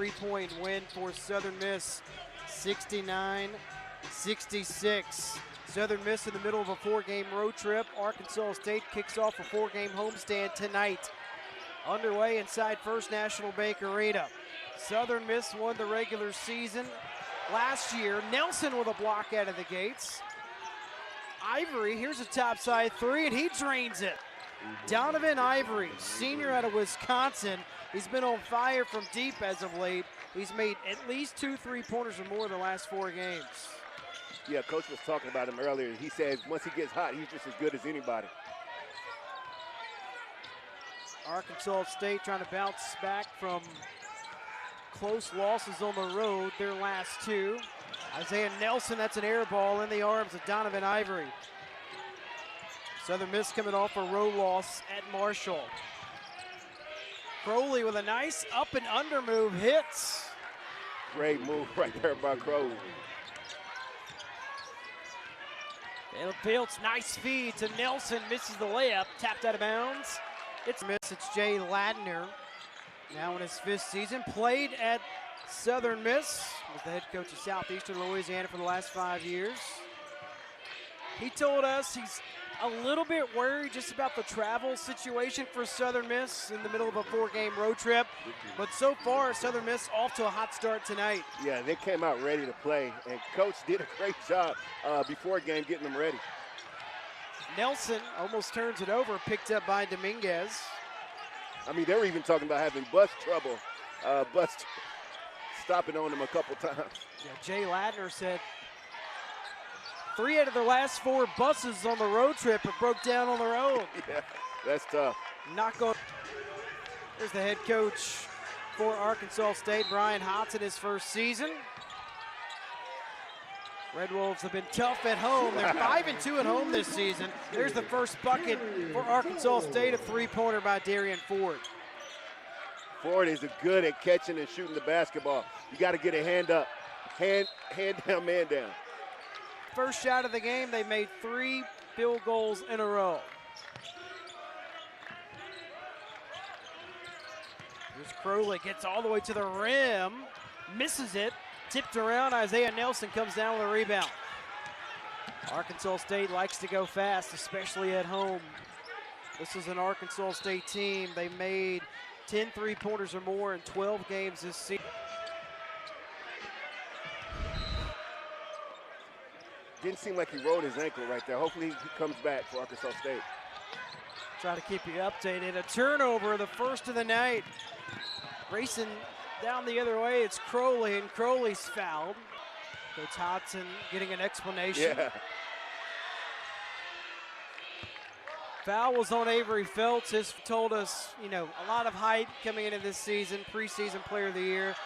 3-point win for Southern Miss, 69-66. Southern Miss in the middle of a 4-game road trip. Arkansas State kicks off a 4-game homestand tonight. Underway inside First National Bank Arena. Southern Miss won the regular season last year. Nelson with a block out of the gates. Ivory, here's a topside three, and he drains it. Donovan Ivory, senior out of Wisconsin. He's been on fire from deep as of late. He's made at least 2 3-pointers or more in the last 4 games. Yeah, Coach was talking about him earlier. He said once he gets hot, he's just as good as anybody. Arkansas State trying to bounce back from close losses on the road, their last 2. Isaiah Nelson, that's an air ball in the arms of Donovan Ivory. Southern Miss coming off a road loss at Marshall. Crowley with a nice up and under move, hits. Great move right there by Crowley. Caleb Fields, nice feed to Nelson, misses the layup, tapped out of bounds. It's Jay Ladner, now in his 5th season, played at Southern Miss, was the head coach of Southeastern Louisiana for the last 5 years. He told us he's a little bit worried just about the travel situation for Southern Miss in the middle of a 4-game road trip. But so far, Southern Miss off to a hot start tonight. Yeah, they came out ready to play, and Coach did a great job before game getting them ready. Nelson almost turns it over, picked up by Dominguez. I mean, they were even talking about having bus trouble, stopping on them a couple times. Yeah, Jay Ladner said 3 out of their last 4 buses on the road trip have broke down on their own. Yeah, that's tough. Not going. There's the head coach for Arkansas State, Brian Hotz, in his 1st season. Red Wolves have been tough at home. They're 5-2 at home this season. There's the first bucket for Arkansas State, a 3-pointer by Darian Ford. Ford is good at catching and shooting the basketball. You got to get a hand up, hand down, man down. First shot of the game, they made 3 field goals in a row. Here's Crowley, gets all the way to the rim, misses it, tipped around. Isaiah Nelson comes down with a rebound. Arkansas State likes to go fast, especially at home. This is an Arkansas State team. They made 10 3-pointers or more in 12 games this season. Didn't seem like he rolled his ankle right there. Hopefully he comes back for Arkansas State. Try to keep you updated. A turnover, the first of the night. Racing down the other way, it's Crowley, and Crowley's fouled. Coach Hodson getting an explanation. Yeah. Foul was on Avery Felts. Has told us, a lot of hype coming into this season, preseason player of the year.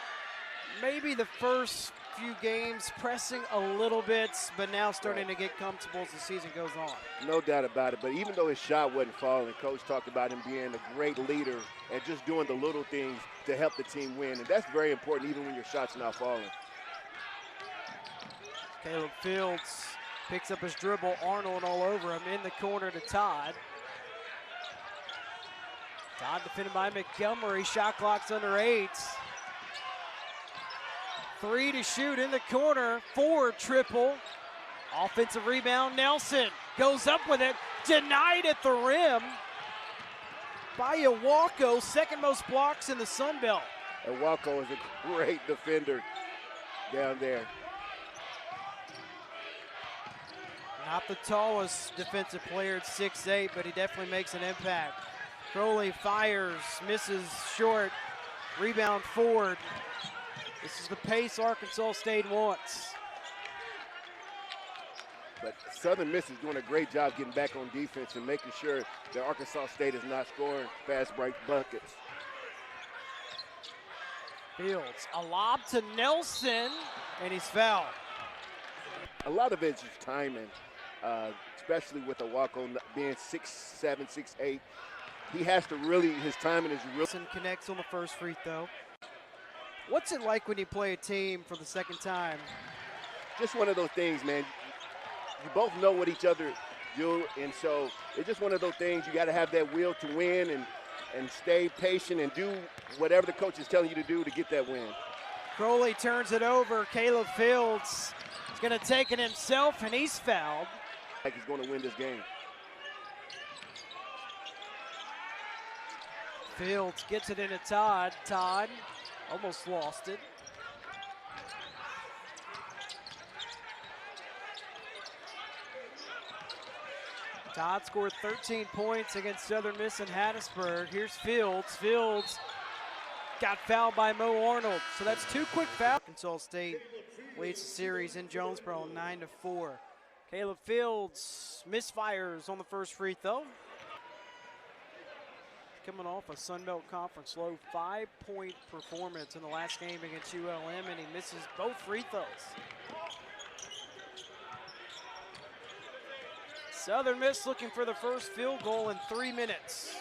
Maybe the first few games pressing a little bit, but now starting to get comfortable as the season goes on. No doubt about it, but even though his shot wasn't falling, Coach talked about him being a great leader and just doing the little things to help the team win, and that's very important even when your shot's not falling. Caleb Fields picks up his dribble, Arnold all over him, in the corner to Todd. Todd defended by Montgomery, shot clock's under 8. 3 to shoot in the corner, Ford triple. Offensive rebound, Nelson goes up with it, denied at the rim by Iwako, 2nd most blocks in the Sun Belt. Iwako is a great defender down there. Not the tallest defensive player at 6'8", but he definitely makes an impact. Crowley fires, misses short, rebound Ford. This is the pace Arkansas State wants. But Southern Miss is doing a great job getting back on defense and making sure that Arkansas State is not scoring fast break buckets. Fields, a lob to Nelson, and he's fouled. A lot of it's just timing, especially with Iwako being 6'7", 6'8". He has to really, his timing is real. Nelson connects on the first free throw. What's it like when you play a team for the 2nd time? Just one of those things, man. You both know what each other do, and so it's just one of those things. You got to have that will to win, and and stay patient and do whatever the coach is telling you to do to get that win. Crowley turns it over. Caleb Fields is going to take it himself, and he's fouled. Like he's going to win this game. Fields gets it into Todd. Todd almost lost it. Todd scored 13 points against Southern Miss in Hattiesburg. Here's Fields. Fields got fouled by Mo Arnold. So that's 2 quick fouls. Arkansas State leads the series in Jonesboro 9-4. Caleb Fields misfires on the first free throw. Coming off a Sun Belt Conference low 5-point performance in the last game against ULM, and he misses both free throws. Southern Miss looking for the first field goal in 3 minutes.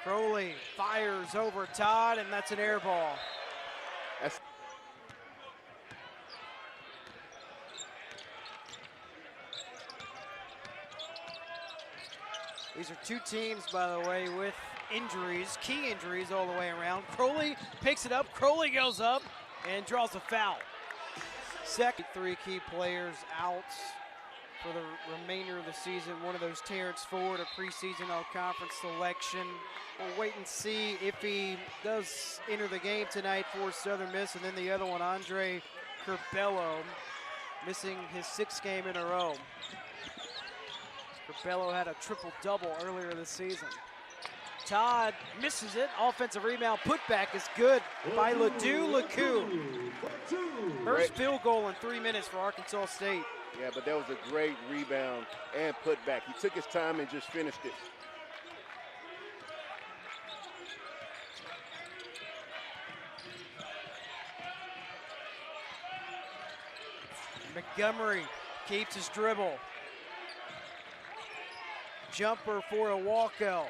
Crowley fires over Todd, and that's an air ball. These are 2 teams, by the way, with injuries, key injuries all the way around. Crowley picks it up, Crowley goes up and draws a foul. Second, 3 key players out for the remainder of the season. One of those, Terrence Ford, a preseason all-conference selection. We'll wait and see if he does enter the game tonight for Southern Miss. And then the other one, Andre Curbelo, missing his 6th game in a row. Curbelo had a triple-double earlier this season. Todd misses it. Offensive rebound. Putback is good by Ledoux-Lacou. First field goal in 3 minutes for Arkansas State. Yeah, but that was a great rebound and putback. He took his time and just finished it. Montgomery keeps his dribble. Jumper for a walkout.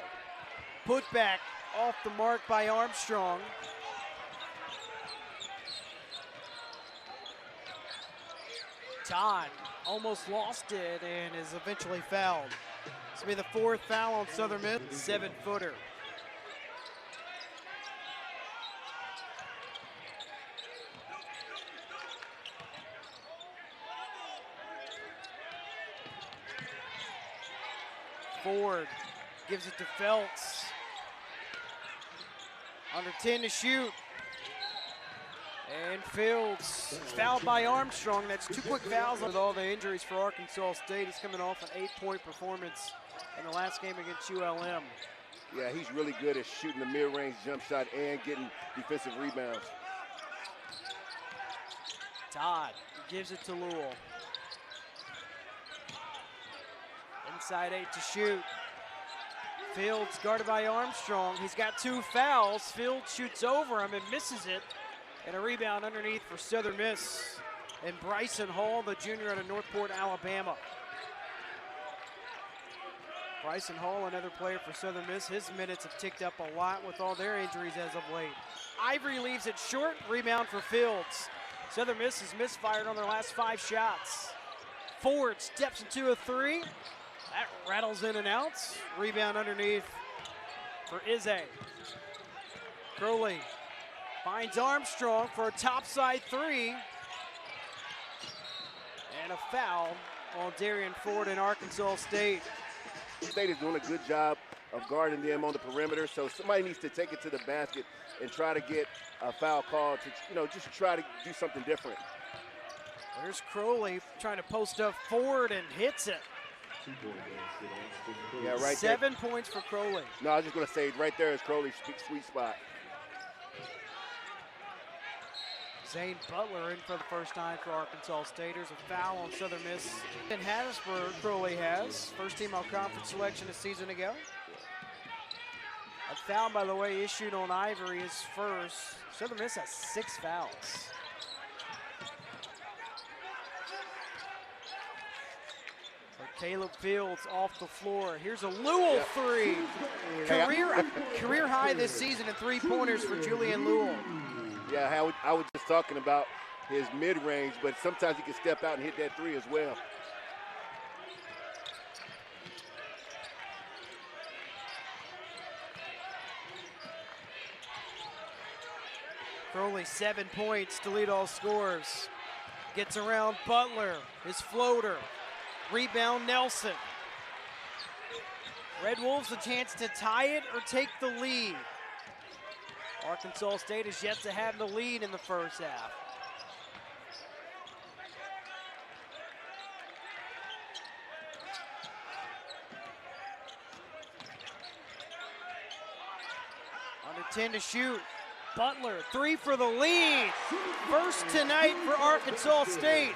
Put back off the mark by Armstrong. Todd almost lost it and is eventually fouled. This will be the 4th foul on Southern Miss. 7-footer. Ford gives it to Feltz. Under 10 to shoot. And Fields fouled by Armstrong. That's 2 quick fouls with all the injuries for Arkansas State. He's coming off an 8-point performance in the last game against ULM. Yeah, he's really good at shooting the mid-range jump shot and getting defensive rebounds. Todd gives it to Lowell. Inside 8 to shoot. Fields guarded by Armstrong. He's got 2 fouls. Fields shoots over him and misses it. And a rebound underneath for Southern Miss. And Bryson Hall, the junior out of Northport, Alabama. Bryson Hall, another player for Southern Miss. His minutes have ticked up a lot with all their injuries as of late. Ivory leaves it short. Rebound for Fields. Southern Miss has misfired on their last 5 shots. Ford steps into a 3. That rattles in and out. Rebound underneath for Izzy. Crowley finds Armstrong for a topside 3. And a foul on Darian Ford in Arkansas State. State is doing a good job of guarding them on the perimeter, so somebody needs to take it to the basket and try to get a foul call to, just try to do something different. There's Crowley trying to post up Ford and hits it. Yeah, right 7 points for Crowley. No, I was just going to say right there is Crowley's sweet spot. Zane Butler in for the first time for Arkansas State. There's a foul on Southern Miss. In Hattiesburg, Crowley has. First team all-conference selection a season ago. A foul, by the way, issued on Ivory is first. Southern Miss has 6 fouls. Caleb Fields off the floor. Here's a Lowell 3. Career high this season in 3-pointers for Julian Lowell. Yeah, I was just talking about his mid-range, but sometimes he can step out and hit that three as well. For only 7 points to lead all scores. Gets around Butler, his floater. Rebound Nelson. Red Wolves a chance to tie it or take the lead. Arkansas State is yet to have the lead in the first half. Under 10 to shoot. Butler, 3 for the lead. First tonight for Arkansas State.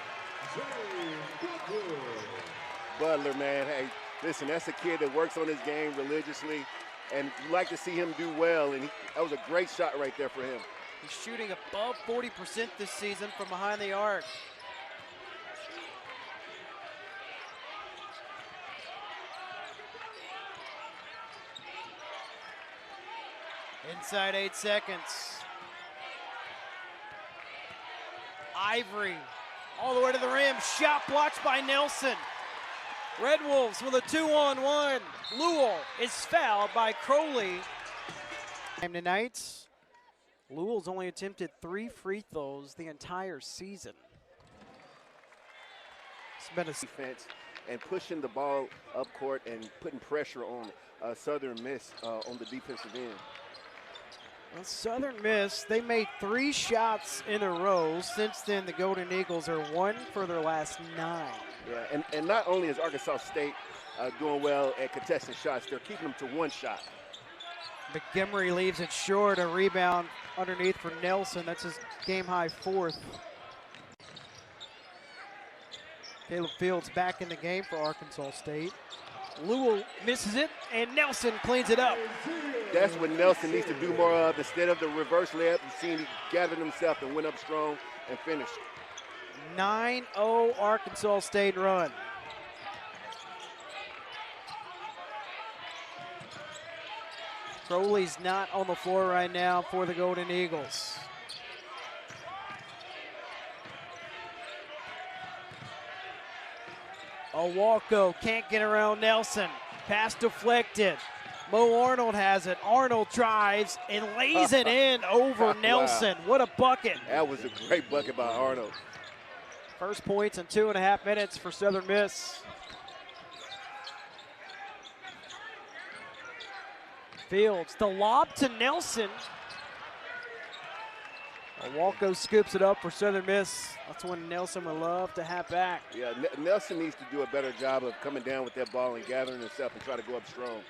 Butler, man, hey, listen, that's a kid that works on his game religiously, and you like to see him do well, and that was a great shot right there for him. He's shooting above 40% this season from behind the arc. Inside 8 seconds. Ivory, all the way to the rim. Shot blocked by Nelson. Red Wolves with a 2-on-1. Lewell is fouled by Crowley. Tonight, Lewell's only attempted 3 free throws the entire season. It's been a defense and pushing the ball up court and putting pressure on Southern Miss on the defensive end. Well, Southern Miss, they made 3 shots in a row. Since then, the Golden Eagles are 1 for their last 9. Yeah, and not only is Arkansas State doing well at contesting shots, they're keeping them to 1 shot. Montgomery leaves it short. A rebound underneath for Nelson. That's his game-high 4th. Caleb Fields back in the game for Arkansas State. Lewell misses it, and Nelson cleans it up. That's what Nelson needs to do more of. Instead of the reverse layup, you've seen he gathered himself and went up strong and finished. 9-0 Arkansas State run. Crowley's not on the floor right now for the Golden Eagles. Owalko can't get around Nelson. Pass deflected. Mo Arnold has it. Arnold drives and lays it in over Nelson. Wow. What a bucket. That was a great bucket by Arnold. First points in 2.5 minutes for Southern Miss. Fields, the lob to Nelson. Owalko scoops it up for Southern Miss. That's when Nelson would love to have back. Yeah, Nelson needs to do a better job of coming down with that ball and gathering himself and try to go up strong.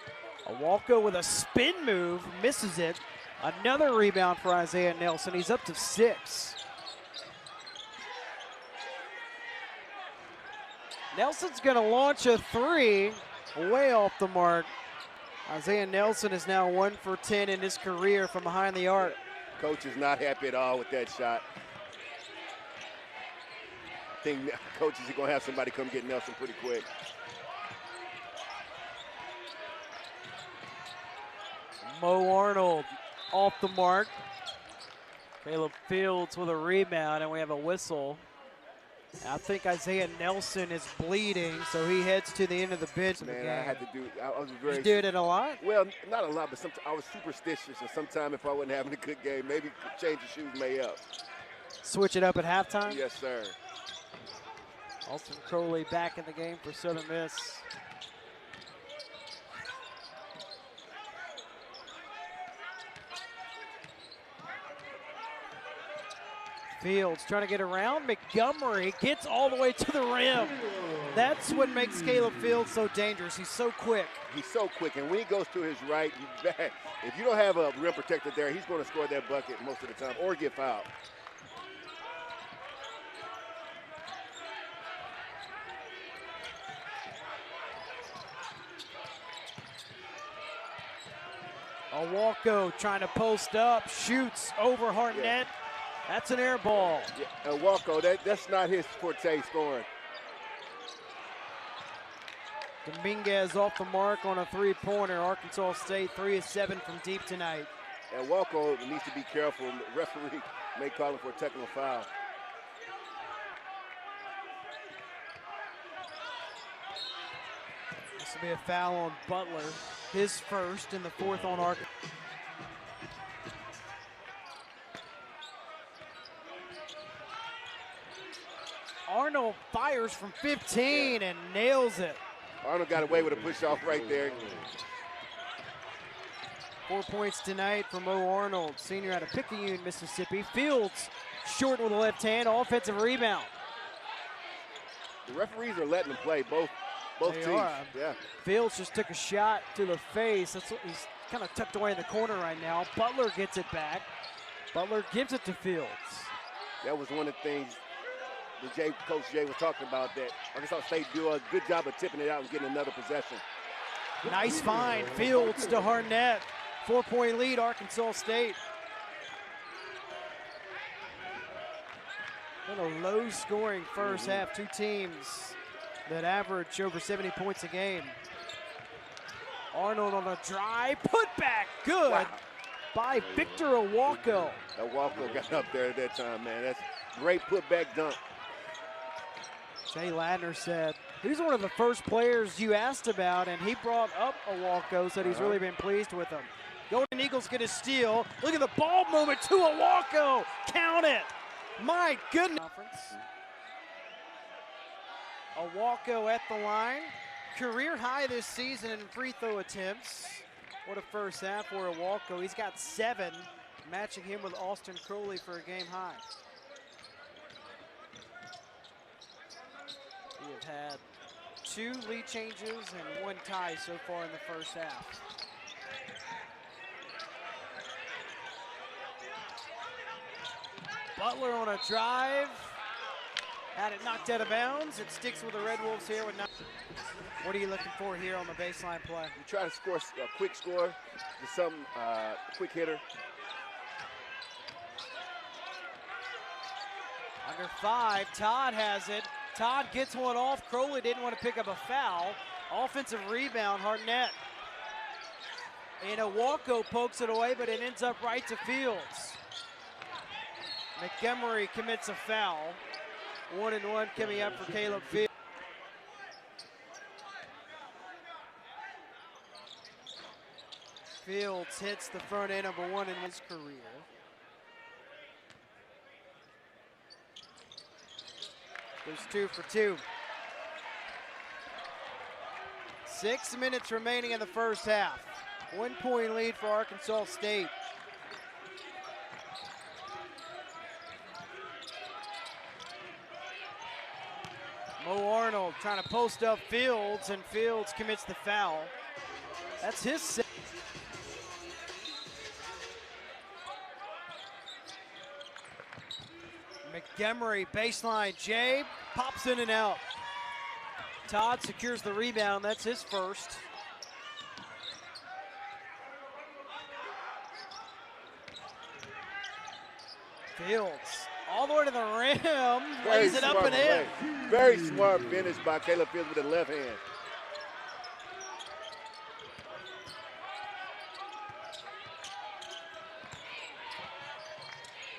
Owalko with a spin move, misses it. Another rebound for Isaiah Nelson. He's up to 6. Nelson's gonna launch a 3, way off the mark. Isaiah Nelson is now 1 for 10 in his career from behind the arc. Coach is not happy at all with that shot. I think coaches are gonna have somebody come get Nelson pretty quick. Mo Arnold off the mark. Caleb Fields with a rebound, and we have a whistle. I think Isaiah Nelson is bleeding, so he heads to the end of the bench. Man, I had to do. I was very. You did it a lot? Well, not a lot, but sometimes I was superstitious, and sometimes if I wasn't having a good game, maybe change the shoes may up. Switch it up at halftime? Yes, sir. Austin Crowley back in the game for Southern Miss. Fields trying to get around. Montgomery gets all the way to the rim. That's what makes Caleb Fields so dangerous. He's so quick. He's so quick, and when he goes to his right, if you don't have a rim protector there, he's going to score that bucket most of the time or get fouled. Owalko trying to post up, shoots over Hartnett. Yeah. That's an air ball. Yeah, Owalko, that's not his forte scoring. Dominguez off the mark on a 3-pointer. Arkansas State 3 of 7 from deep tonight. And Owalko needs to be careful. The referee may call him for a technical foul. This will be a foul on Butler, his first and the fourth on Arkansas. Arnold fires from 15 and nails it. Arnold got away with a push-off right there. 4 points tonight for Mo Arnold, senior out of Picayune, Mississippi. Fields short with the left hand, offensive rebound. The referees are letting them play, both They teams. are. Yeah. Fields just took a shot to the face. That's what he's kind of tucked away in the corner right now. Butler gets it back. Butler gives it to Fields. That was one of the things that Coach Jay was talking about, that Arkansas State do a good job of tipping it out and getting another possession. Nice find, Fields to Harnett. 4-point lead, Arkansas State. Been a low-scoring first half. Two teams that average over 70 points a game. Arnold on a drive, put back, good by Victor Awako. Awako got up there at that time, man. That's great putback dunk. Jay Ladner said he's one of the first players you asked about, and he brought up Awako, said he's really been pleased with him. Golden Eagles get a steal. Look at the ball movement to Awako. Count it. My goodness. Awako at the line. Career high this season in free throw attempts. What a first half for Awako. He's got 7, matching him with Austin Crowley for a game high. We have had 2 lead changes and 1 tie so far in the first half. Butler on a drive. Had it knocked out of bounds. It sticks with the Red Wolves here. What are you looking for here on the baseline play? You try to score a quick score, just something, quick hitter. Under 5, Todd has it. Todd gets one off. Crowley didn't want to pick up a foul. Offensive rebound, Harnett. And Awako pokes it away, but it ends up right to Fields. Montgomery commits a foul. 1-1 coming up for Caleb Fields. Fields hits the front end of a 1 in his career. Goes 2 for 2. 6 minutes remaining in the first half. 1-point lead for Arkansas State. Mo Arnold trying to post up Fields, and Fields commits the foul. That's his set. Montgomery baseline, Jay pops in and out. Todd secures the rebound, that's his first. Fields all the way to the rim, lays it up and in. Very smart finish by Caleb Fields with the left hand.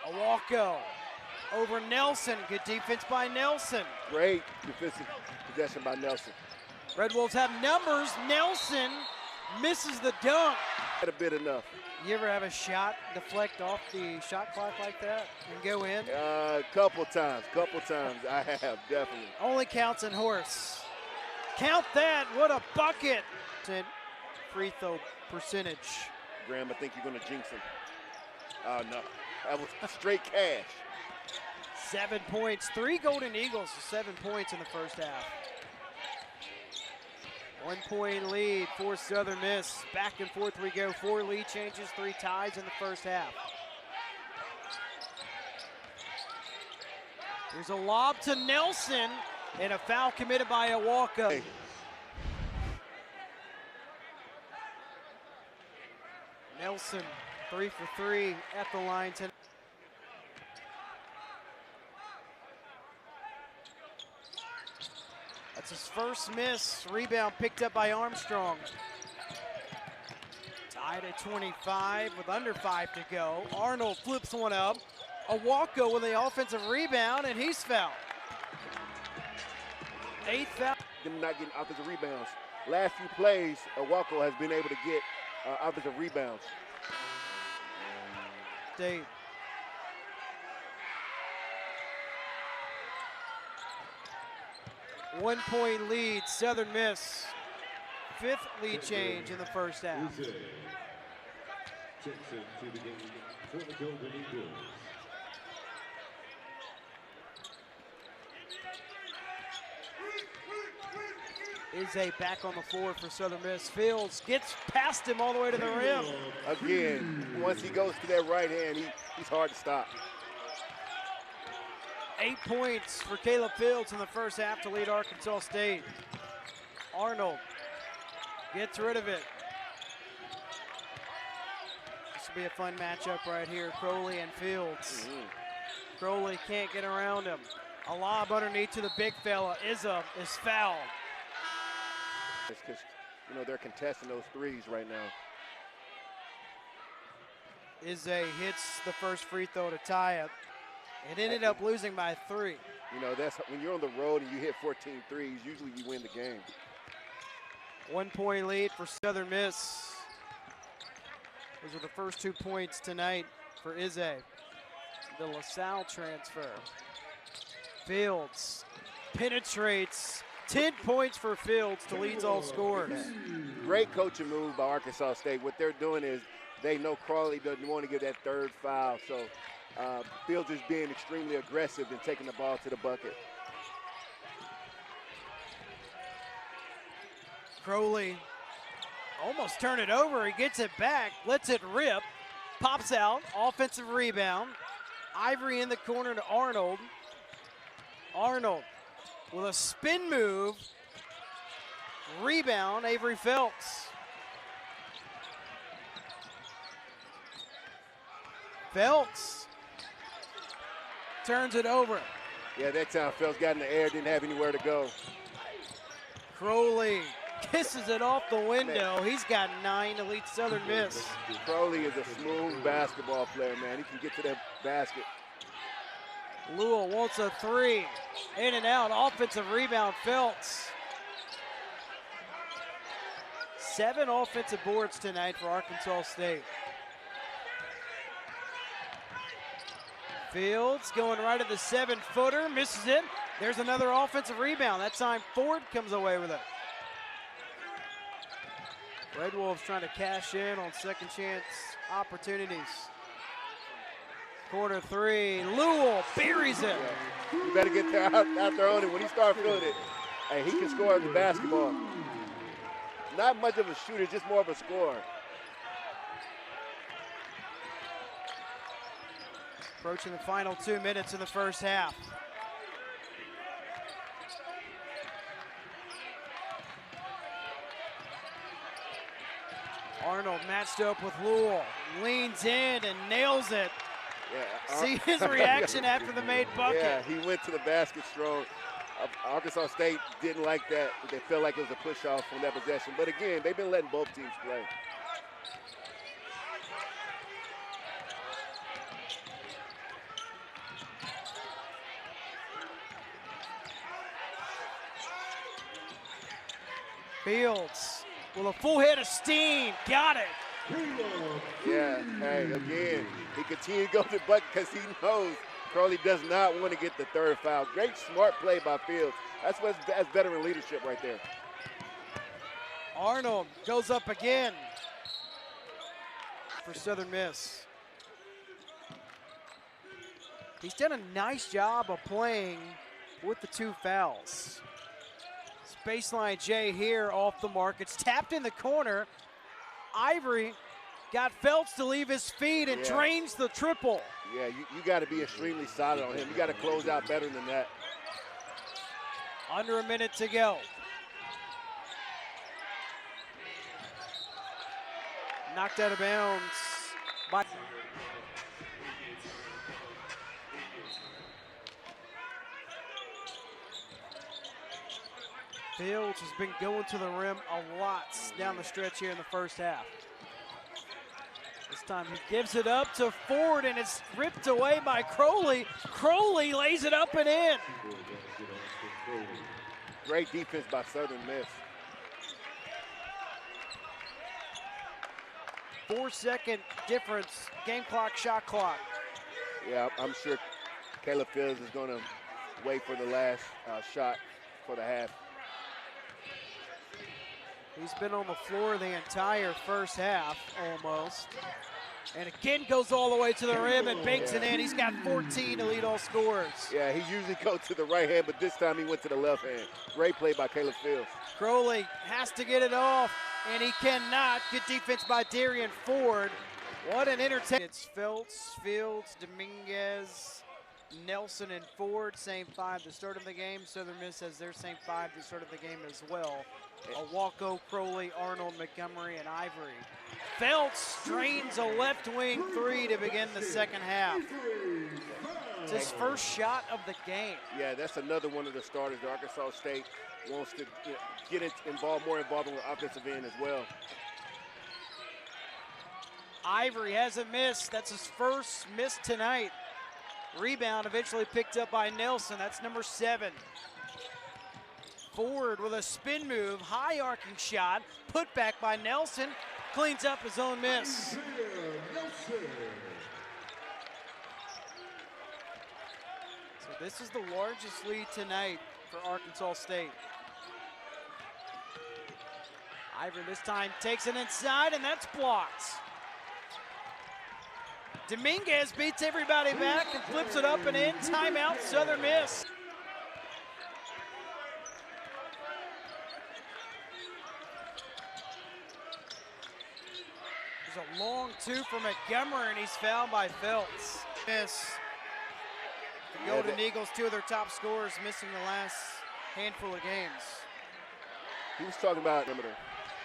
Awako over Nelson. Good defense by Nelson. Great defensive possession by Nelson. Red Wolves have numbers. Nelson misses the dunk. Had a bit enough. You ever have a shot deflect off the shot clock like that and go in? Couple times I have, definitely. Only counts in horse. Count that, what a bucket. Free throw percentage. Graham, I think you're gonna jinx him. Oh no, that was straight cash. 7 points, 3 Golden Eagles, 7 points in the first half. 1-point lead for Southern Miss. Back and forth we go. 4 lead changes, 3 ties in the first half. There's a lob to Nelson and a foul committed by Awako. Hey. Nelson 3 for 3 at the line tonight. That's his first miss. Rebound picked up by Armstrong. Tied at 25 with under 5 to go. Arnold flips one up. Awako with the offensive rebound, and he's fouled. 8th foul. Them not getting offensive rebounds. last few plays, Waco has been able to get offensive rebounds. State. One-point lead, Southern Miss. Fifth lead change in the first half. Izay back on the floor for Southern Miss. Fields gets past him all the way to the rim. Again, once he goes to that right hand, he's hard to stop. 8 points for Caleb Fields in the first half to lead Arkansas State. Arnold gets rid of it. This will be a fun matchup right here, Crowley and Fields. Crowley can't get around him. A lob underneath to the big fella. Izza is fouled. It's because, you know, they're contesting those threes right now. Izzy hits the first free throw to tie it. It ended up losing by 3. You know, that's when you're on the road and you hit 14 threes, usually you win the game. 1 point lead for Southern Miss. Those are the first 2 points tonight for Izzy. The LaSalle transfer. Fields penetrates. 10 points for Fields to lead all scorers. Great coaching move by Arkansas State. What they're doing is they know Crawley doesn't want to get that third foul, so Fields is being extremely aggressive and taking the ball to the bucket. Crowley almost turned it over. He gets it back, lets it rip, pops out, offensive rebound. Ivory in the corner to Arnold. Arnold with a spin move, rebound, Avery Phelps. Phelps turns it over. Yeah, that time Phelps got in the air, didn't have anywhere to go. Crowley kisses it off the window. He's got 9 to lead Southern Miss. Crowley is a smooth basketball player, man. He can get to that basket. Lewell wants a 3. In and out, offensive rebound, Phelps. 7 offensive boards tonight for Arkansas State. Fields going right at the 7-footer, misses it. There's another offensive rebound. That time Ford comes away with it. Red Wolves trying to cash in on second chance opportunities. Quarter 3, Lewell buries it. Yeah. You better get there out there on it. When he starts feeling it, hey, he can score the basketball. Not much of a shooter, just more of a scorer. Approaching the final 2 minutes in the first half. Arnold matched up with Lewell, leans in and nails it. Yeah. See his reaction after the made bucket. Yeah, he went to the basket strong. Arkansas State didn't like that. They felt like it was a push-off from that possession. But again, they've been letting both teams play. Fields with a full head of steam, got it. Yeah, hey, again, he continued to go to the bucket because he knows Crowley does not want to get the third foul. Great smart play by Fields. That's veteran leadership right there. Arnold goes up again for Southern Miss. He's done a nice job of playing with the 2 fouls. Baseline J here off the mark. It's tapped in the corner. Ivory got Phelps to leave his feet and drains the triple. Yeah, you got to be extremely solid on him. You got to close out better than that. Under a minute to go. Knocked out of bounds by Fields has been going to the rim a lot down the stretch here in the first half. This time he gives it up to Ford and it's ripped away by Crowley. Crowley lays it up and in. Great defense by Southern Miss. 4-second difference, game clock, shot clock. Yeah, I'm sure Caleb Fields is going to wait for the last shot for the half. He's been on the floor the entire first half, almost. And again goes all the way to the rim and banks it in. He's got 14 to lead all scorers. Yeah, he usually goes to the right hand, but this time he went to the left hand. Great play by Caleb Fields. Crowley has to get it off, and he cannot. Good defense by Darian Ford. What an entertainment. It's Feltz, Fields, Dominguez, Nelson, and Ford. Same five to start of the game. Southern Miss has their same five to start of the game as well. Awako, Crowley, Arnold, Montgomery, and Ivory. Feltz drains a left wing three to begin the second half. It's his first shot of the game. Yeah, that's another one of the starters. The Arkansas State wants to get it more involved in the offensive end as well. Ivory hasn't missed. That's his first miss tonight. Rebound eventually picked up by Nelson. That's number 7. Ford with a spin move, high arcing shot, put back by Nelson, cleans up his own miss. So this is the largest lead tonight for Arkansas State. Ivory this time takes it inside, and that's blocked. Dominguez beats everybody back and flips it up and in. Timeout, Southern Miss. There's a long two for Montgomery, and he's fouled by Feltz. Miss. The Golden Eagles, 2 of their top scorers, missing the last handful of games. He was talking about perimeter.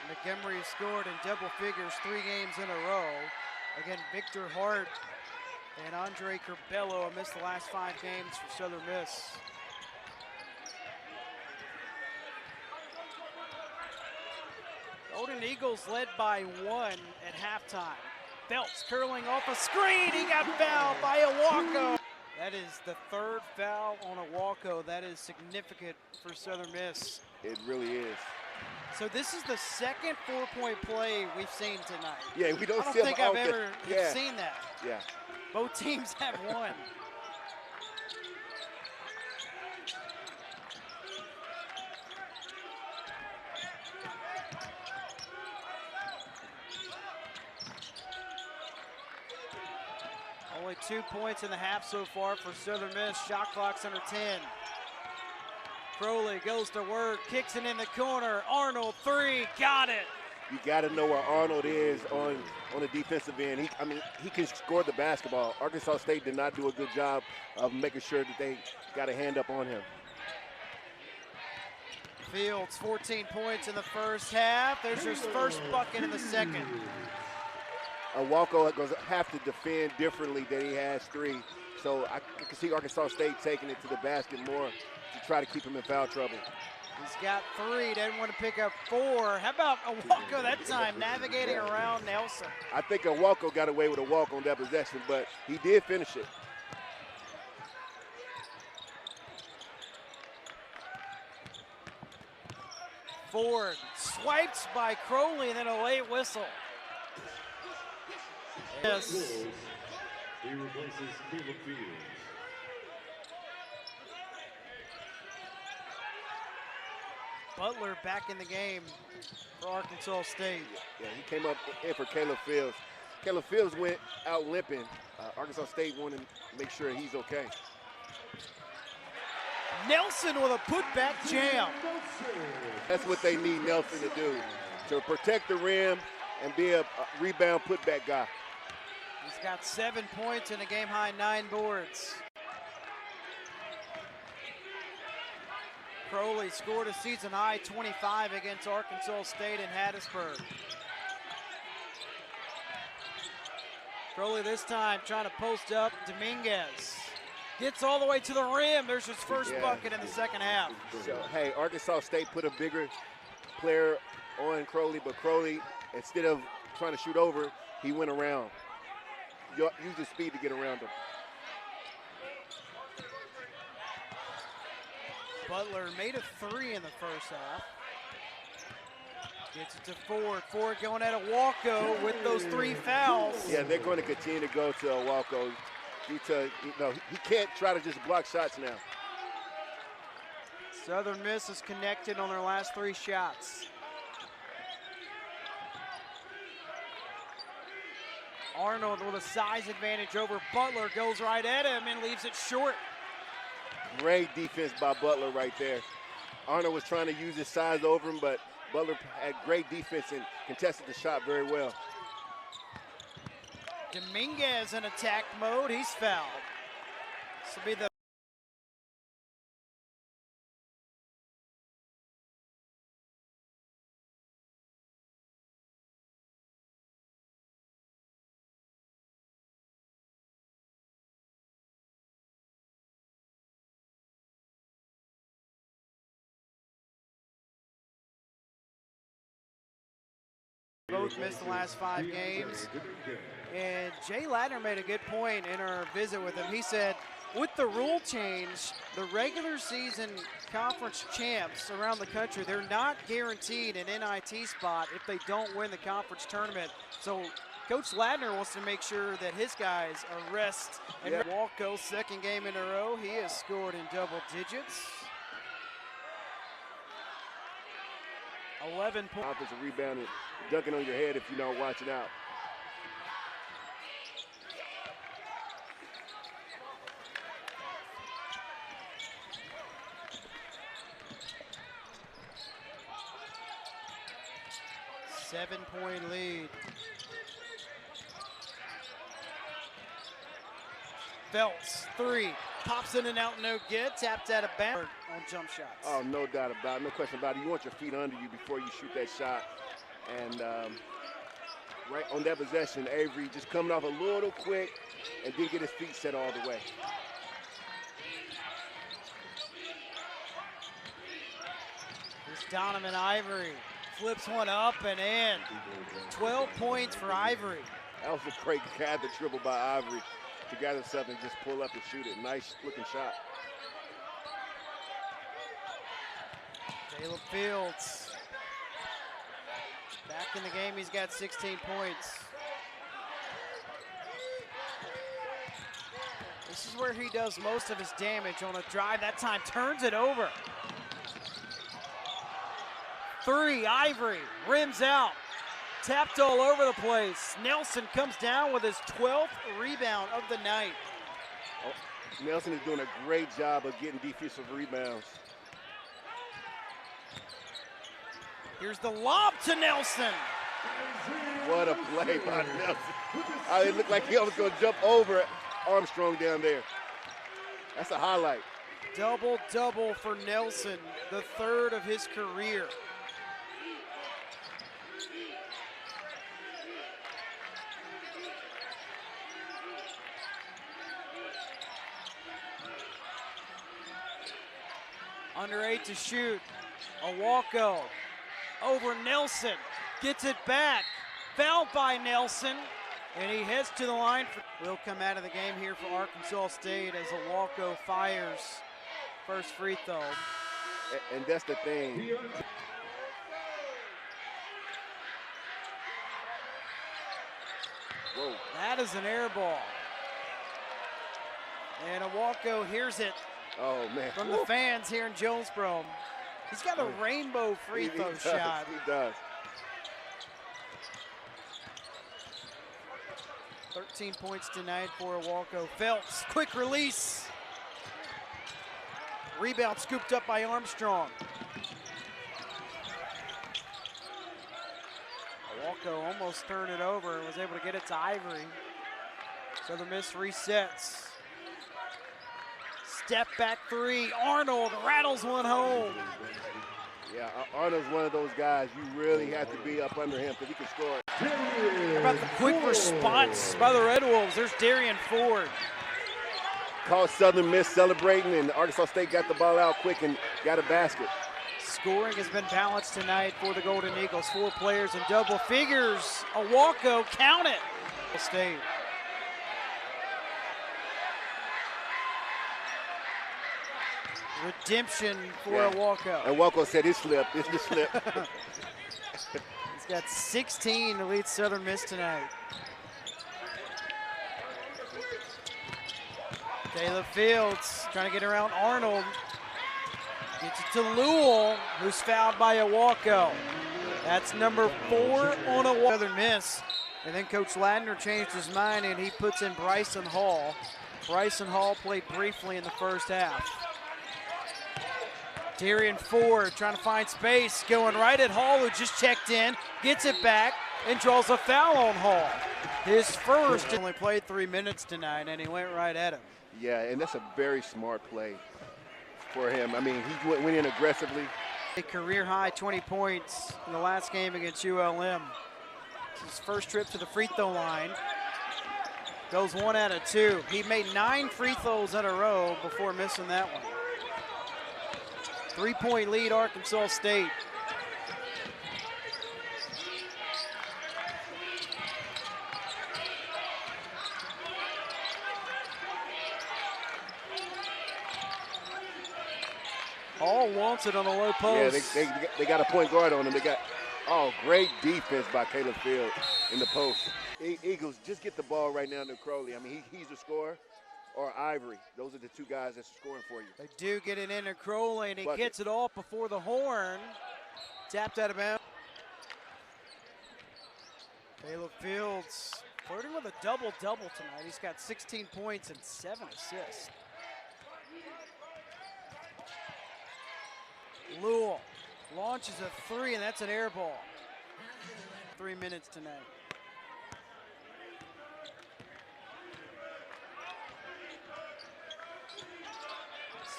Montgomery has scored in double figures 3 games in a row. Again, Victor Hart and Andre Curbelo have missed the last 5 games for Southern Miss. Golden Eagles led by 1 at halftime. Feltz curling off a screen. He got fouled by Awako. That is the 3rd foul on Awako. That is significant for Southern Miss. It really is. So this is the second 4-point play we've seen tonight. Yeah, we don't I don't see think I've ever seen that. Yeah. Both teams have won. Only 2 points in the half so far for Southern Miss. Shot clock's under 10. Crowley goes to work, kicks it in the corner. Arnold, 3, got it. You got to know where Arnold is on the defensive end. He can score the basketball. Arkansas State did not do a good job of making sure that they got a hand up on him. Fields, 14 points in the first half. There's his first bucket in the second. Awako goes have to defend differently than he has 3. So I can see Arkansas State taking it to the basket more to try to keep him in foul trouble. He's got 3, didn't want to pick up 4. How about Awako that time, navigating around Nelson? I think Awako got away with a walk on that possession, but he did finish it. Ford swipes by Crowley and then a late whistle. Yes. He replaces Caleb Fields. Butler back in the game for Arkansas State. Yeah, he came up in for Caleb Fields. Caleb Fields went out limping. Arkansas State wanted to make sure he's okay. Nelson with a putback jam. That's what they need Nelson to do, to protect the rim and be a rebound putback guy. He's got 7 points and a game-high 9 boards. Crowley scored a season-high 25 against Arkansas State in Hattiesburg. Crowley this time trying to post up Dominguez. Gets all the way to the rim. There's his first bucket in the second half. So, hey, Arkansas State put a bigger player on Crowley, but Crowley, instead of trying to shoot over, he went around. Use the speed to get around him. Butler made a 3 in the first half. Gets it to Ford. Ford going at a Walko with those 3 fouls. Yeah, they're going to continue to go to a Walko due to, he can't try to just block shots now. Southern Miss is connected on their last 3 shots. Arnold with a size advantage over Butler, goes right at him and leaves it short. Great defense by Butler right there. Arnold was trying to use his size over him, but Butler had great defense and contested the shot very well. Dominguez in attack mode, he's fouled. This will be the both missed the last 5 games. And Jay Ladner made a good point in our visit with him. He said, with the rule change, the regular season conference champs around the country, they're not guaranteed an NIT spot if they don't win the conference tournament. So Coach Ladner wants to make sure that his guys are rest. And Walko, 2nd game in a row, he has scored in double digits. 11 points. Offensive rebound and dunking on your head if you're not watching out. Seven-point lead. Phelps, 3, pops in and out, no good. Tapped out of bounds on jump shots. Oh, no doubt about it, no question about it. You want your feet under you before you shoot that shot. And right on that possession, Avery just coming off a little quick and didn't get his feet set all the way. Here's Donovan Ivory. Flips one up and in. 12 points for Ivory. That was a great gather dribble by Ivory to gather something, just pull up and shoot it. Nice looking shot. Caleb Fields. Back in the game, he's got 16 points. This is where he does most of his damage on a drive. That time turns it over. 3, Ivory, rims out. Tapped all over the place. Nelson comes down with his 12th rebound of the night. Oh, Nelson is doing a great job of getting defensive rebounds. Here's the lob to Nelson. What a play by Nelson. It looked like he was going to jump over Armstrong down there. That's a highlight. Double-double for Nelson, the 3rd of his career. Under 8 to shoot. Walko over Nelson. Gets it back. Fouled by Nelson. And he heads to the line. Will come out of the game here for Arkansas State as Walko fires first free throw. And that's the thing. Whoa. That is an air ball. And Walko hears it. Oh, man. From the fans here in Jonesboro. He's got a rainbow free throw shot. He does. 13 points tonight for Walko. Phelps, quick release. Rebound scooped up by Armstrong. Walko almost turned it over and was able to get it to Ivory. So the miss resets. Step back 3, Arnold rattles one home. Yeah, Arnold's one of those guys you really have to be up under him because he can score. How about the quick response by the Red Wolves? There's Darian Ford. Caught Southern Miss celebrating, and Arkansas State got the ball out quick and got a basket. Scoring has been balanced tonight for the Golden Eagles. 4 players in double figures. Walko, count it. State. Redemption for Walko. And Walko said his slip. It's the slip. He's got 16 to lead Southern Miss tonight. Caleb Fields trying to get around Arnold. Gets it to Lewell, who's fouled by Iwako. That's number 4 on a Southern Miss. And then Coach Ladner changed his mind and he puts in Bryson Hall. Bryson Hall played briefly in the first half. Darian Ford trying to find space, going right at Hall, who just checked in, gets it back, and draws a foul on Hall. His first. Only played 3 minutes tonight, and he went right at him. Yeah, and that's a very smart play for him. I mean, he went in aggressively. A career-high 20 points in the last game against ULM. His first trip to the free throw line. Goes 1 out of 2. He made 9 free throws in a row before missing that one. 3-point lead, Arkansas State. Hall wants it on the low post. Yeah, they got a point guard on him. They got, great defense by Caleb Field in the post. Eagles, just get the ball right now to Crowley. I mean, he's a scorer, or Ivory. Those are the 2 guys that's scoring for you. They do get it into Crowley, and he gets it off before the horn. Tapped out of bounds. Caleb Fields flirting with a double-double tonight. He's got 16 points and 7 assists. Lewell launches a 3, and that's an air ball. 3 minutes tonight.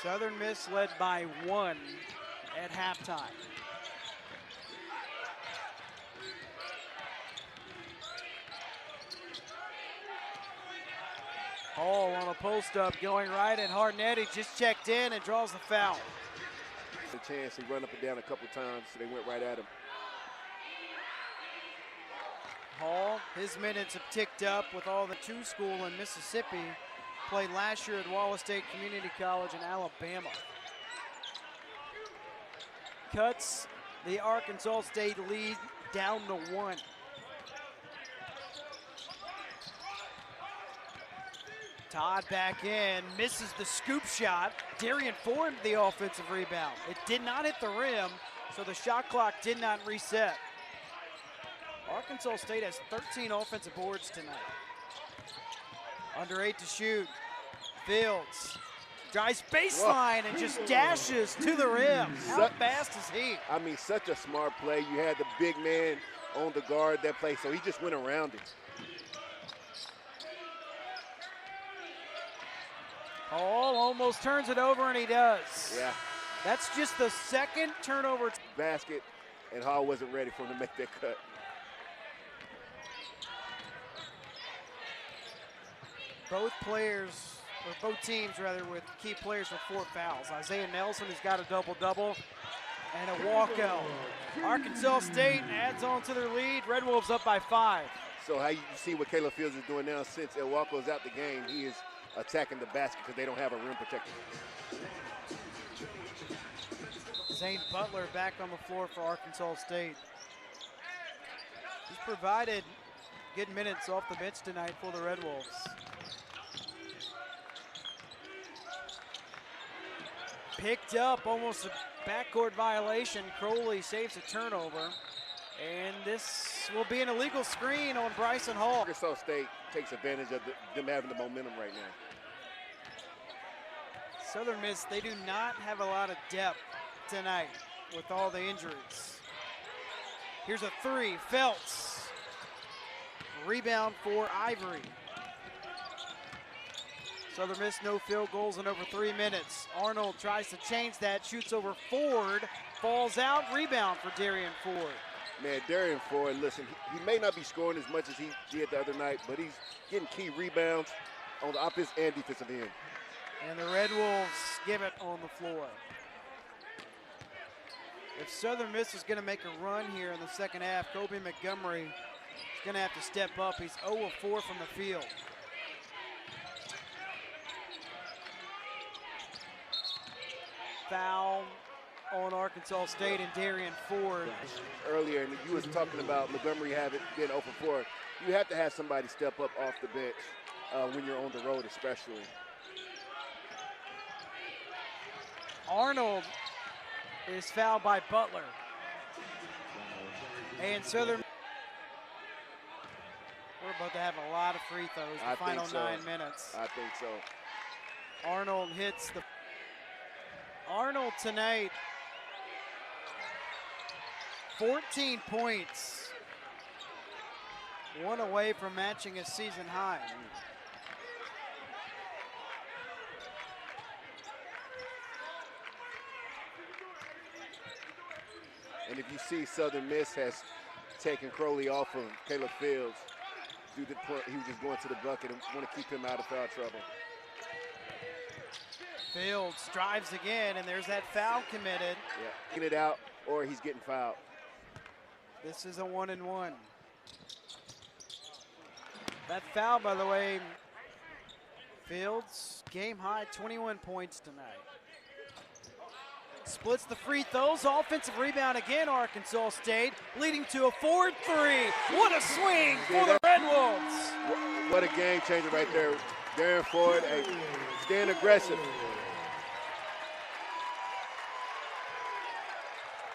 Southern Miss led by 1 at halftime. Hall on a post-up going right, and Harnetti just checked in and draws the foul. A chance, he run up and down a couple times, so they went right at him. Hall, his minutes have ticked up with all the 2 school in Mississippi. Played last year at Wallace State Community College in Alabama. Cuts the Arkansas State lead down to 1. Todd back in, misses the scoop shot. Darian Ford the offensive rebound. It did not hit the rim, so the shot clock did not reset. Arkansas State has 13 offensive boards tonight. Under 8 to shoot. Fields drives baseline and just dashes to the rim. How fast is he? I mean, such a smart play. You had the big man on the guard that play, so he just went around it. Hall almost turns it over, and he does. Yeah. That's just the 2nd turnover. Basket, and Hall wasn't ready for him to make that cut. Both teams with key players with 4 fouls. Isaiah Nelson has got a double-double and a walkout. Arkansas State adds on to their lead. Red Wolves up by 5. So how you see what Caleb Fields is doing now since Iwako's out the game, he is attacking the basket because they don't have a rim protector. Zane Butler back on the floor for Arkansas State. He's provided good minutes off the bench tonight for the Red Wolves. Picked up, almost a backcourt violation. Crowley saves a turnover. And this will be an illegal screen on Bryson Hall. Arkansas State takes advantage of them having the momentum right now. Southern Miss, they do not have a lot of depth tonight with all the injuries. Here's a 3, Felts. Rebound for Ivory. Southern Miss no field goals in over 3 minutes. Arnold tries to change that, shoots over Ford, falls out, rebound for Darian Ford. Man, Darian Ford, listen, he may not be scoring as much as he did the other night, but he's getting key rebounds on the offensive and defensive end. And the Red Wolves give it on the floor. If Southern Miss is going to make a run here in the second half, Kobe Montgomery is going to have to step up. He's 0 of 4 from the field. Foul on Arkansas State and Darian Ford. Earlier, and you was talking about Montgomery having been 0 for 4. You have to have somebody step up off the bench when you're on the road, especially. Arnold is fouled by Butler. And Southern, we're about to have a lot of free throws the final 9 minutes. I think so. Arnold hits the, Arnold tonight, 14 points. One away from matching his season high. And if you see Southern Miss has taken Crowley off of Caleb Fields, he was just going to the bucket and want to keep him out of foul trouble. Fields drives again, and there's that foul committed. Yeah, getting it out, or he's getting fouled. This is a 1-and-1. That foul, by the way, Fields, game high, 21 points tonight. Splits the free throws, offensive rebound again, Arkansas State, leading to a 4-3. What a swing for the Red Wolves. What a game changer right there. Darren Ford, staying aggressive.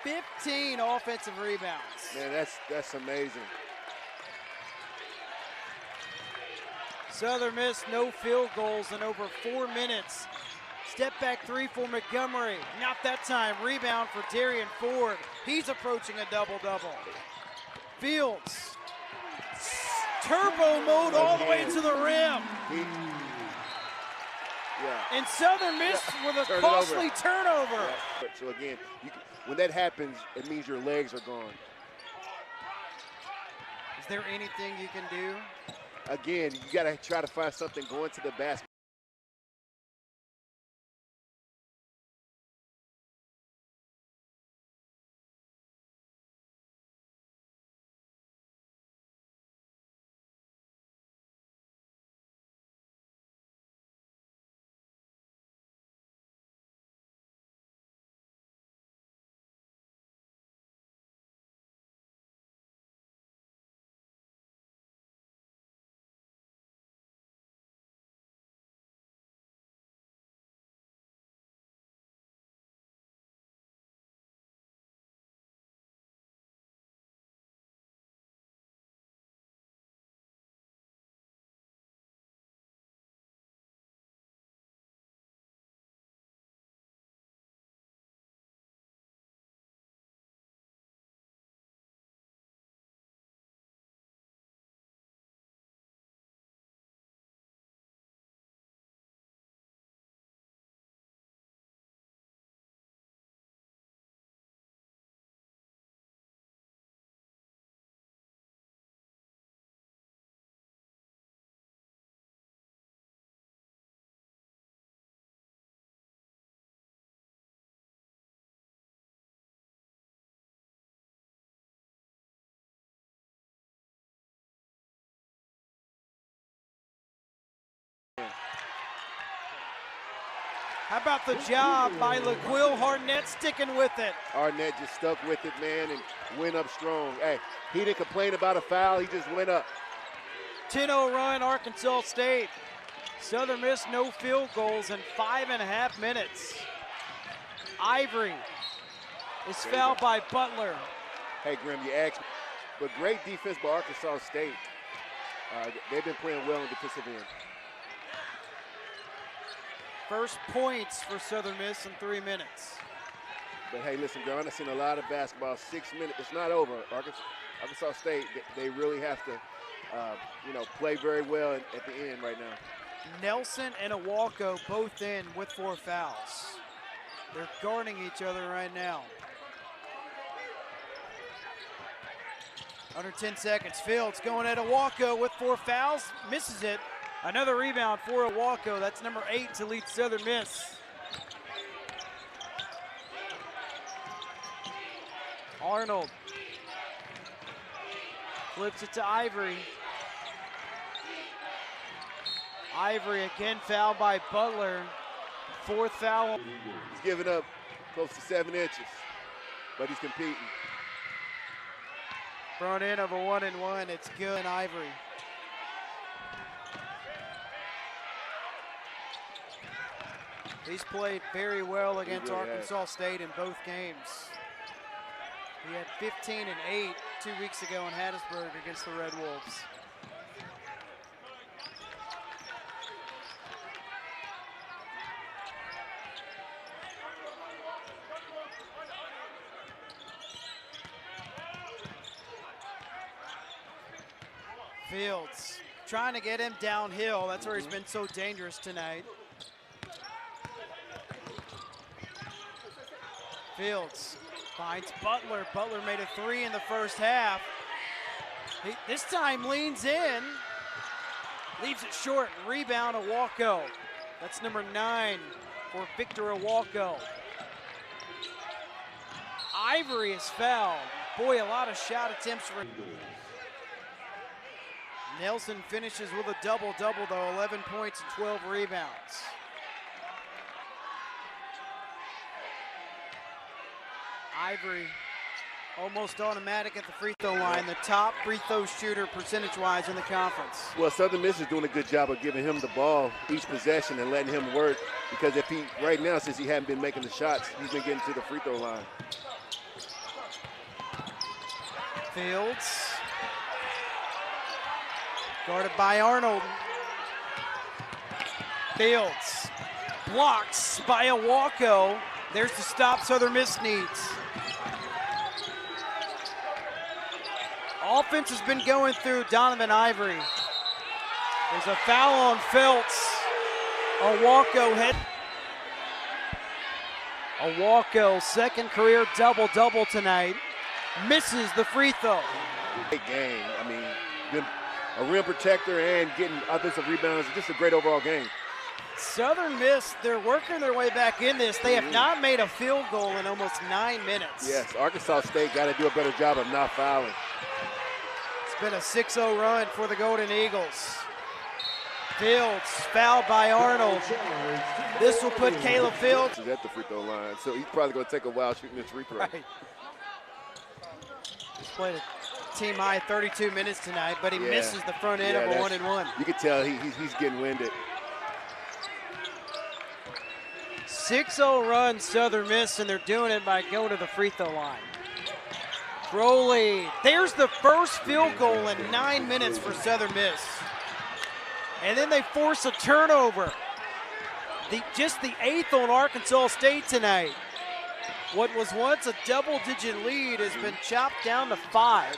15 offensive rebounds. Man, that's amazing. Southern Miss, no field goals in over 4 minutes. Step back three for Montgomery. Not that time. Rebound for Darian Ford. He's approaching a double-double. Fields. Turbo mode all the way to the rim. And Southern Miss with a costly turnover. Yeah. So again, when that happens, it means your legs are gone. Is there anything you can do? Again, you got to try to find something going to the basket. How about the job by LaQuil Harnett sticking with it? Harnett just stuck with it, man, and went up strong. Hey, he didn't complain about a foul. He just went up. 10-0 run, Arkansas State. Southern Miss, no field goals in 5.5 minutes. Ivory is fouled by Butler. Hey, Grim, you asked me. But great defense by Arkansas State. They've been playing well in defensive end. First points for Southern Miss in 3 minutes. But hey, listen, John, I've seen a lot of basketball. 6 minutes, it's not over. Arkansas State, they really have to, play very well at the end right now. Nelson and Awalko both in with 4 fouls. They're guarding each other right now. Under 10 seconds, Fields going at Awalko with 4 fouls, misses it. Another rebound for Awalko. That's number 8 to lead Southern Miss. Arnold flips it to Ivory. Ivory again fouled by Butler. 4th foul. He's giving up close to 7 inches, but he's competing. Front end of a 1-and-1. It's good. Ivory. He's played very well against really Arkansas State in both games. He had 15 and 8 2 weeks ago in Hattiesburg against the Red Wolves. Fields trying to get him downhill. That's where he's been so dangerous tonight. Fields finds Butler. Butler made a 3 in the first half. He this time leans in, leaves it short. Rebound, Awako. That's number 9 for Victor Awako. Ivory is fouled. Boy, a lot of shot attempts for Nelson finishes with a double-double, though, 11 points and 12 rebounds. Ivory almost automatic at the free throw line, the top free throw shooter percentage-wise in the conference. Well, Southern Miss is doing a good job of giving him the ball each possession and letting him work, because if he, right now, since he hadn't been making the shots, he's been getting to the free throw line. Fields. Guarded by Arnold. Fields blocks by Awako. There's the stop Southern Miss needs. Offense has been going through Donovan Ivory. There's a foul on Feltz. Awako hit. Awako, second career double-double tonight. Misses the free throw. Great game. I mean, been a rim protector and getting offensive rebounds. Just a great overall game. Southern Miss, they're working their way back in this. They have not made a field goal in almost 9 minutes. Yes, Arkansas State got to do a better job of not fouling. It's been a 6-0 run for the Golden Eagles. Fields fouled by Arnold. This will put Caleb Fields He's at the free throw line, so he's probably going to take a while shooting this free throw. right. He's played a team high 32 minutes tonight, but he misses the front end of a 1-and-1. You can tell he's getting winded. 6-0 run Southern Miss, and they're doing it by going to the free throw line. Crowley, there's the first field goal in 9 minutes for Southern Miss. And then they force a turnover. Just the 8th on Arkansas State tonight. What was once a double-digit lead has been chopped down to 5.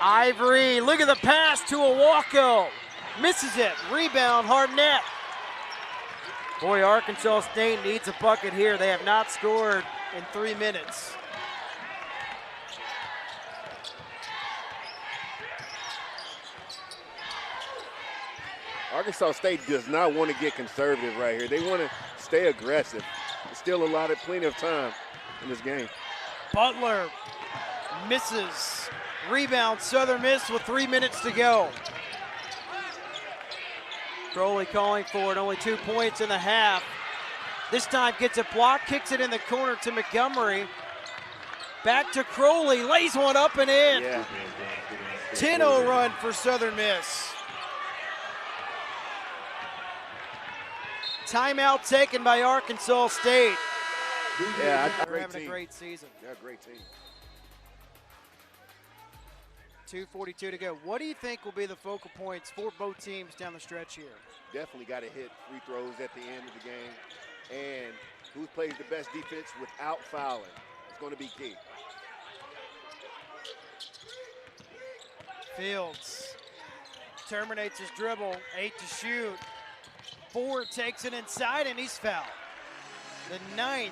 Ivory, look at the pass to Awako. Misses it, rebound, Hartnett. Boy, Arkansas State needs a bucket here. They have not scored in 3 minutes. Arkansas State does not want to get conservative right here. They want to stay aggressive. There's still plenty of time in this game. Butler misses. Rebound, Southern Miss with 3 minutes to go. Crowley calling for it, only 2 points in the half. This time gets a block, kicks it in the corner to Montgomery. Back to Crowley, lays one up and in. Yeah. 10-0 run for Southern Miss. Timeout taken by Arkansas State. Yeah, They're having a great season. They're a great team. 2:42 to go. What do you think will be the focal points for both teams down the stretch here? Definitely got to hit free throws at the end of the game. And who plays the best defense without fouling? It's going to be key. Fields terminates his dribble, 8 to shoot. Ford takes it inside and he's fouled. The 9th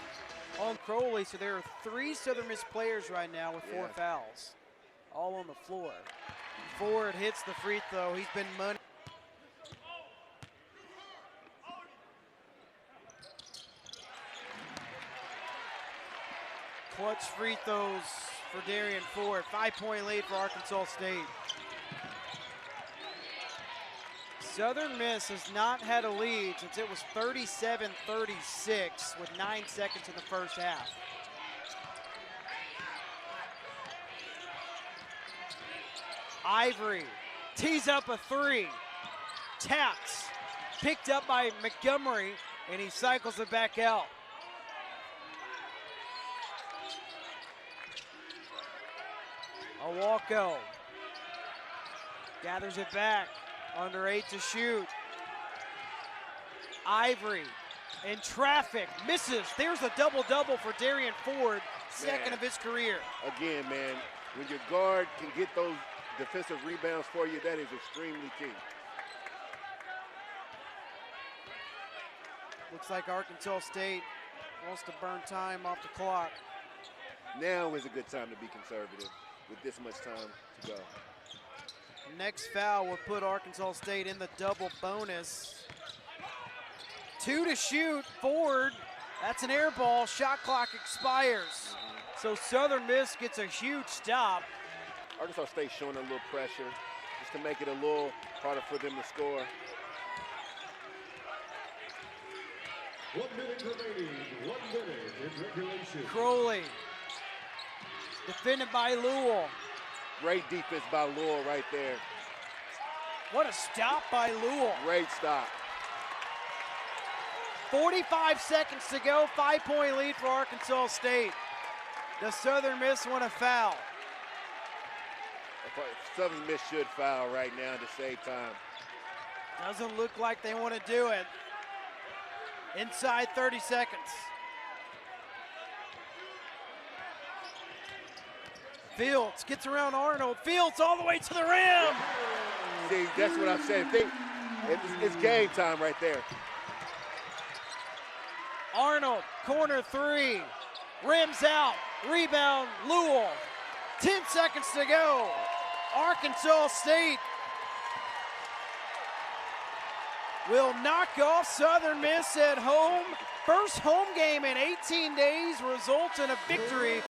on Crowley, so there are 3 Southern Miss players right now with 4 fouls, all on the floor. Ford hits the free throw. He's been money. Clutch free throws for Darian Ford. 5-point lead for Arkansas State. Southern Miss has not had a lead since it was 37-36 with 9 seconds in the first half. Ivory tees up a three, taps, picked up by Montgomery, and he cycles it back out. Awalko gathers it back, under 8 to shoot. Ivory in traffic, misses. There's a double-double for Darian Ford, second of his career. Again, man, when your guard can get those defensive rebounds for you, that is extremely key. Looks like Arkansas State wants to burn time off the clock. Now is a good time to be conservative with this much time to go. Next foul will put Arkansas State in the double bonus. 2 to shoot, Ford. That's an air ball, shot clock expires. So Southern Miss gets a huge stop. Arkansas State showing a little pressure just to make it a little harder for them to score. 1 minute remaining, 1 minute in regulation. Crowley, defended by Lewell. Great defense by Lewell right there. What a stop by Lewell. Great stop. 45 seconds to go, 5-point lead for Arkansas State. Does Southern Miss want a foul? Southern Miss should foul right now to save time. Doesn't look like they want to do it. Inside 30 seconds. Fields gets around Arnold. Fields all the way to the rim. See, that's what I'm saying. It's game time right there. Arnold, corner three. Rims out. Rebound, Lewell. 10 seconds to go. Arkansas State will knock off Southern Miss at home. First home game in 18 days results in a victory